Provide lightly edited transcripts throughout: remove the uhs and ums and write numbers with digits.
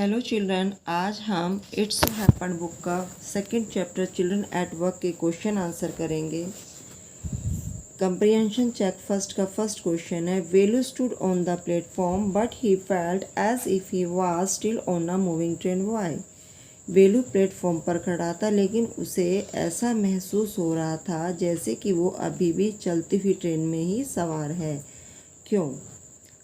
Hello children, आज हम it's so happen book का second chapter children at work के क्वेश्चन आंसर करेंगे। कंप्रीहेंशन चेक फर्स्ट का फर्स्ट क्वेश्चन है, Velu stood on the platform but he felt as if he was still on a moving train. Why? Velu platform पर खड़ा था लेकिन उसे ऐसा महसूस हो रहा था जैसे कि वो अभी भी चलती हुई ट्रेन में ही सवार है। क्यों?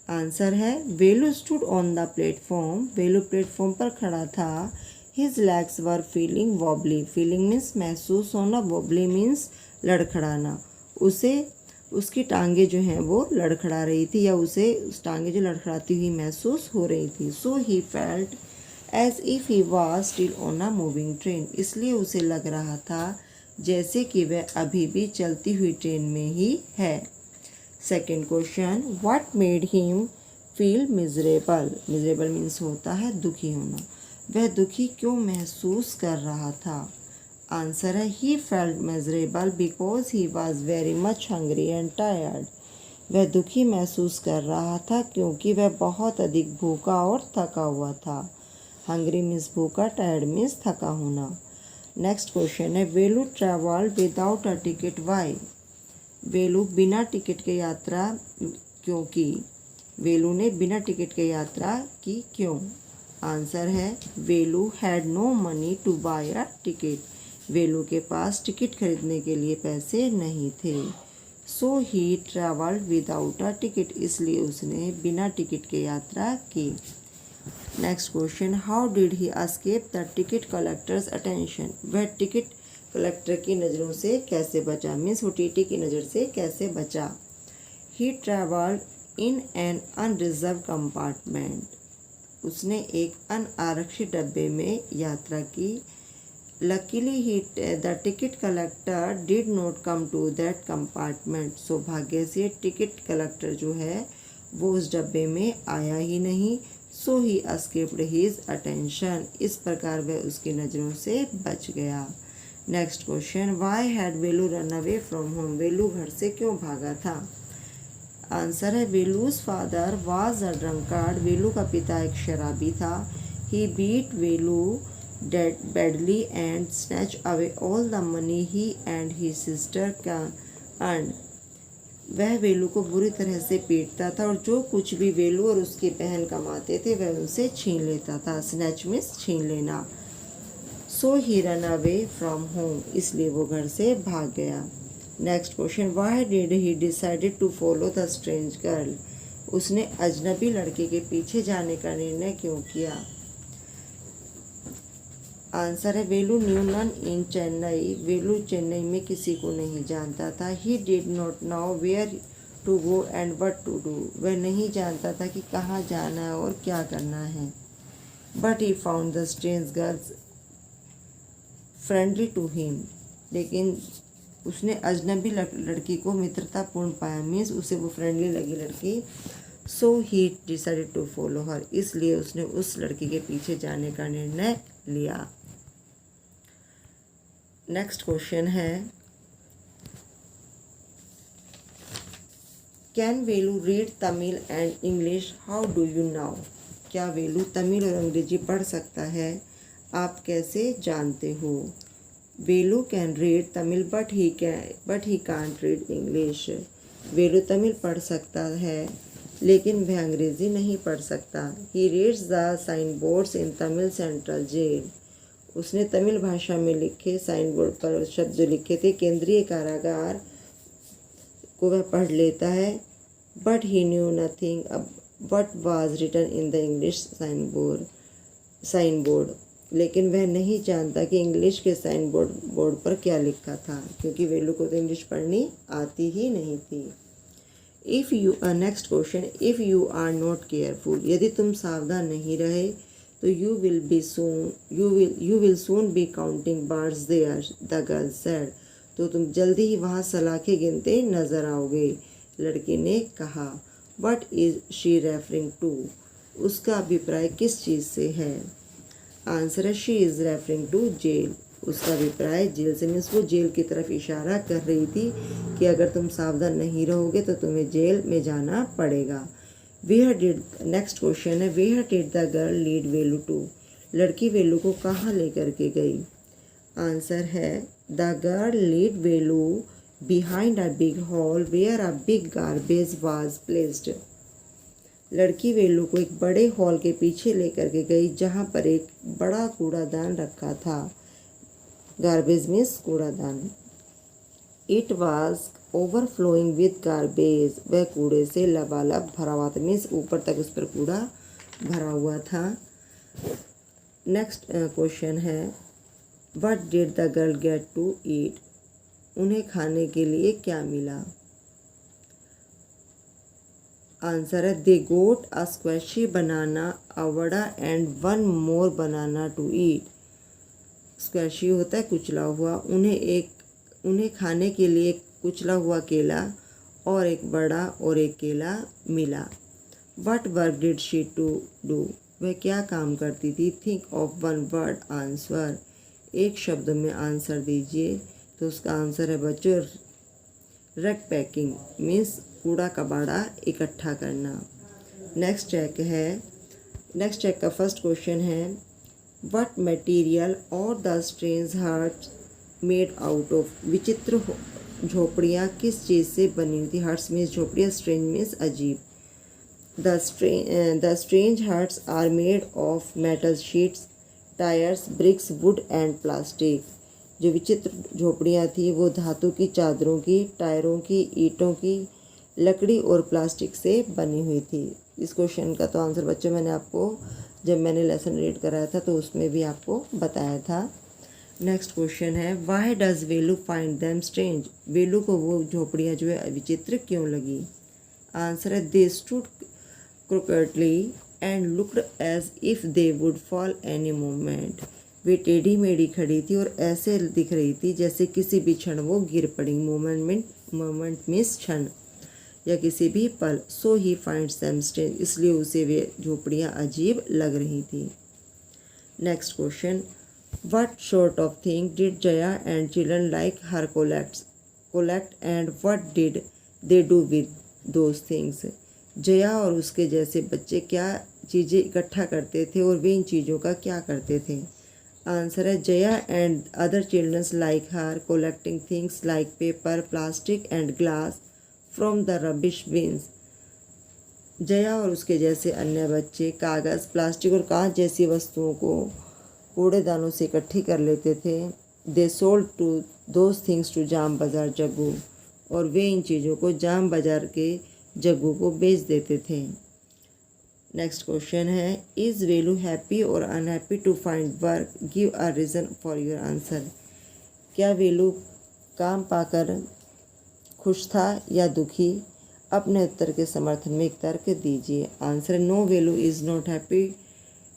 आंसर है Velu stood on the platform. Velu platform पर खड़ा था। His legs were feeling wobbly. Feeling means महसूस होना, वॉबली मीन्स लड़खड़ाना। उसे उसकी टांगे जो हैं वो लड़खड़ा रही थी या उसे उस टांगे जो लड़खड़ाती हुई महसूस हो रही थी। So he felt as if he was still on a moving train. इसलिए उसे लग रहा था जैसे कि वह अभी भी चलती हुई ट्रेन में ही है। Second question, what made him feel miserable. Miserable means होता है दुखी होना। वह दुखी क्यों महसूस कर रहा था? आंसर है he felt miserable because he was very much hungry and tired. वह दुखी महसूस कर रहा था क्योंकि वह बहुत अधिक भूखा और थका हुआ था। हंग्री मीन्स भूखा, टायर्ड मीन्स थका होना। नेक्स्ट क्वेश्चन है, Velu travelled without a ticket. Why? Velu बिना टिकट के यात्रा क्योंकि वेलू ने बिना टिकट के यात्रा की क्यों? आंसर है Velu had no money to buy a ticket. Velu के पास टिकट खरीदने के लिए पैसे नहीं थे। So he travelled without a ticket. इसलिए उसने बिना टिकट के यात्रा की। Next question, how did he escape the ticket collector's attention. वह टिकट कलेक्टर की नज़रों से कैसे बचा? मीन्स वो टीटी की नज़र से कैसे बचा? He travelled in an unreserved compartment. उसने एक अनारक्षित डब्बे में यात्रा की। Luckily he the ticket collector did not come to that compartment. सौभाग्य से टिकट कलेक्टर जो है वो उस डब्बे में आया ही नहीं। So he escaped his attention. इस प्रकार वह उसकी नज़रों से बच गया। Next question, why had Velu run away from home. Velu घर से क्यों भागा था? आंसर है Velu's father was a drunkard. Velu का पिता एक शराबी था। He beat Velu badly and snatch away all the money he and he sister का अर्न। वह वेलू को बुरी तरह से पीटता था और जो कुछ भी वेलू और उसकी बहन कमाते थे वह उनसे छीन लेता था। स्नैच मीन्स छीन लेना। So he run away from home. इसलिए वो घर से भाग गया। Next question, why did he decided to follow the strange girl. उसने अजनबी लड़के के पीछे जाने का निर्णय क्यों किया? आंसर है Velu knew none in Chennai. Velu Chennai में किसी को नहीं जानता था। He did not know where to go and what to do. वह नहीं जानता था कि कहाँ जाना है और क्या करना है। But he found the strange girls friendly to him. लेकिन उसने अजनबी लड़की को मित्रतापूर्ण पाया। मीन्स उसे वो फ्रेंडली लगी लड़की। So he decided to follow her. इसलिए उसने उस लड़की के पीछे जाने का निर्णय लिया। नेक्स्ट क्वेश्चन है, can Velu read Tamil and English, how do you now. क्या वेलू तमिल और अंग्रेजी पढ़ सकता है? आप कैसे जानते हो? Velu can read Tamil but he can't read English. Velu Tamil पढ़ सकता है लेकिन वह अंग्रेज़ी नहीं पढ़ सकता। He reads the sign boards in Tamil central jail. उसने तमिल भाषा में लिखे साइन बोर्ड पर शब्द लिखे थे केंद्रीय कारागार को वह पढ़ लेता है। But he knew nothing what was written in the English sign board. लेकिन वह नहीं जानता कि इंग्लिश के साइन बोर्ड पर क्या लिखा था, क्योंकि वेलू को तो इंग्लिश पढ़नी आती ही नहीं थी। Next question, if you are not careful. यदि तुम सावधान नहीं रहे तो you will soon be counting birds there, the girl said. तो तुम जल्दी ही वहाँ सलाखें गिनते नजर आओगे, लड़की ने कहा। What is she referring to. उसका अभिप्राय किस चीज़ से है? आंसर है she is referring to jail. उसका अभिप्राय जेल से मीन्स वो जेल की तरफ इशारा कर रही थी कि अगर तुम सावधान नहीं रहोगे तो तुम्हें जेल में जाना पड़ेगा। वेयर डिड, नेक्स्ट क्वेश्चन है where did the girl lead Velu to, लड़की वेलू को कहाँ लेकर के गई। आंसर है the girl lead Velu behind a big hall where a big garbage was placed, लड़की वेलू को एक बड़े हॉल के पीछे लेकर के गई जहाँ पर एक बड़ा कूड़ादान रखा था। गार्बेज मीन्स कूड़ादान। It was overflowing with garbage, वह कूड़े से लबालब भरा हुआ था, मीन्स ऊपर तक उस पर कूड़ा भरा हुआ था। नेक्स्ट क्वेश्चन है did the the get to eat ईट, उन्हें खाने के लिए क्या मिला। आंसर है they got a squashy banana a vada and one more banana to eat, squashy होता है कुचला हुआ, उन्हें खाने के लिए कुचला हुआ केला और एक बड़ा और एक केला मिला। What work did she to do, वह क्या काम करती थी। Think of one word answer, एक शब्द में आंसर दीजिए। तो उसका आंसर है बच्चों रैक पैकिंग, मीन्स कूड़ा कबाड़ा इकट्ठा करना। नेक्स्ट चेक का फर्स्ट क्वेश्चन है what material are the strange huts made out of, विचित्र झोपड़ियाँ किस चीज़ से बनी हुई थी। हर्ट्स मीन्स झोपड़ियाँ, स्ट्रेंज मीन्स अजीब। The strange huts are made of metal sheets, tyres, bricks, wood and plastic, जो विचित्र झोपड़ियाँ थी वो धातु की चादरों की, टायरों की, ईंटों की, लकड़ी और प्लास्टिक से बनी हुई थी। इस क्वेश्चन का तो आंसर बच्चों मैंने आपको जब मैंने लेसन रीड कराया था तो उसमें भी आपको बताया था। नेक्स्ट क्वेश्चन है why does Velu find them strange, Velu को वो झोपड़ियाँ जो है विचित्र क्यों लगी। आंसर है they stood crookedly and looked as if they would fall any moment, वे टेढ़ी मेढ़ी खड़ी थी और ऐसे दिख रही थी जैसे किसी भी क्षण वो गिर पड़ी। मोमेंट मीन्स क्षण या किसी भी पल। सो ही फाइंड्स देम स्ट्रेंज, इसलिए उसे वे झोपड़ियाँ अजीब लग रही थी। Next question what sort of thing did Jaya and children like her collect and what did they do with those things, Jaya और उसके जैसे बच्चे क्या चीज़ें इकट्ठा करते थे और वे इन चीज़ों का क्या करते थे। आंसर है Jaya and other childrens like her collecting things like paper, plastic and glass from the rubbish bins, Jaya और उसके जैसे अन्य बच्चे कागज़, प्लास्टिक और कांच जैसी वस्तुओं को कूड़ेदानों से इकट्ठी कर लेते थे। They sold to those things to Jam Bazaar Jaggu, और वे इन चीज़ों को जाम बाज़ार के जग्गू को बेच देते थे। नेक्स्ट क्वेश्चन है is Velu happy or unhappy to find work, give a reason for your answer, क्या वेलू काम पाकर खुश था या दुखी, अपने उत्तर के समर्थन में एक तर्क दीजिए। Answer no Velu is not happy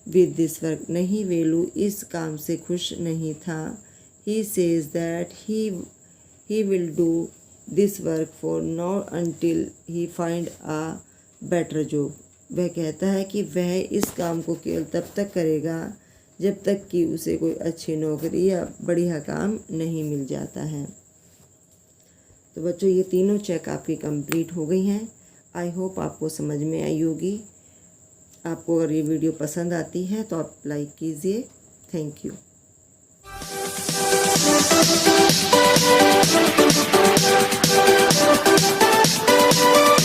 with this work, नहीं वेलू इस काम से खुश नहीं था। He says that he will do this work for now until he find a better job, वह कहता है कि वह इस काम को केवल तब तक करेगा जब तक कि उसे कोई अच्छी नौकरी या बढ़िया काम नहीं मिल जाता है। तो बच्चों ये तीनों चेक आपकी कंप्लीट हो गई हैं। आई होप आपको समझ में आई होगी। आपको अगर ये वीडियो पसंद आती है तो आप लाइक कीजिए। Thank you.